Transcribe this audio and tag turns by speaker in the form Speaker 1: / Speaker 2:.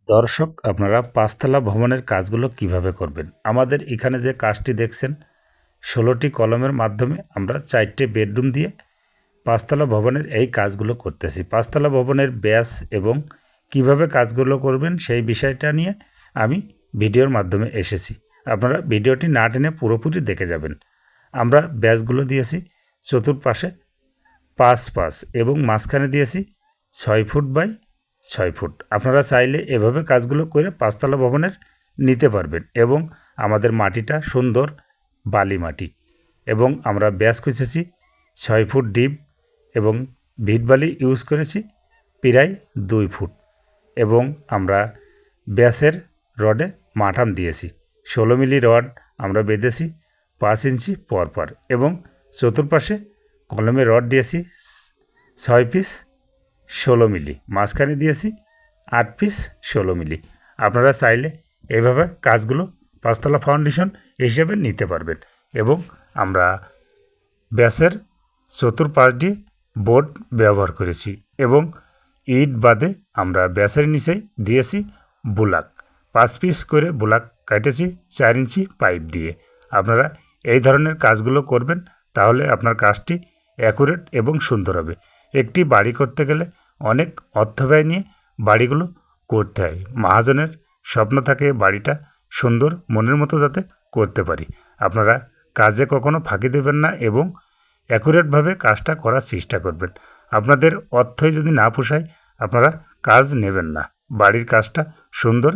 Speaker 1: দর্শক, আপনারা পাঁচতলা ভবনের কাজগুলো কিভাবে করবেন? আমাদের এখানে যে কাজটি দেখছেন 16টি কলমের মাধ্যমে আমরা 4টে বেডরুম দিয়ে পাঁচতলা ভবনের এই কাজগুলো করতেছি। পাঁচতলা ভবনের ব্যাস এবং কিভাবে কাজগুলো করবেন সেই বিষয়টা নিয়ে আমি ভিডিওর মাধ্যমে এসেছি। আপনারা ভিডিওটি না টেনে পুরোপুরি দেখে যাবেন। আমরা ব্যাসগুলো দিয়েছি চতুর্পাশে 5 এবং মাঝখানে দিয়েছি 6 ফুট বাই 6 ফুট। আপনারা চাইলে এভাবে কাজগুলো করে পাঁচতলা ভবনের নিতে পারবেন এবং আমাদের মাটিটা সুন্দর বালি মাটি এবং আমরা ব্যাস খুঁজেছি 6 ফুট ডিপ এবং ভিট বালি ইউজ করেছি প্রায় 2 ফুট এবং আমরা ব্যাসের রডে মাঠাম দিয়েছি 16 মিলি রড আমরা বেঁধেছি 5 ইঞ্চি পরপর এবং চতুর্পাশে কলমের রড দিয়েছি 6 পিস 16 মিলি, মাঝখানে দিয়েছি 8 পিস 16 মিলি। আপনারা চাইলে এভাবে কাজগুলো পাঁচতলা ফাউন্ডেশন হিসেবে নিতে পারবেন এবং আমরা ব্যাসের চতুর্পাশ দিয়ে বোর্ড ব্যবহার করেছি এবং ইট বাদে আমরা ব্যাসের নিচে দিয়েছি বুলাক 5 পিস করে বুলাক কাটেছি 4 ইঞ্চি পাইপ দিয়ে। আপনারা এই ধরনের কাজগুলো করবেন, তাহলে আপনার কাজটি অ্যাকুরেট এবং সুন্দর হবে। একটি বাড়ি করতে গেলে অনেক অর্থ ব্যয় নিয়ে বাড়িগুলো করতে হয়। মহাজনের স্বপ্ন থাকে বাড়িটা সুন্দর মনের মতো যাতে করতে পারি। আপনারা কাজে কখনো ফাঁকি দেবেন না এবং অ্যাকুরেটভাবে কাজটা করার চেষ্টা করবেন। আপনাদের অর্থই যদি না পোষায় আপনারা কাজ নেবেন না। বাড়ির কাজটা সুন্দর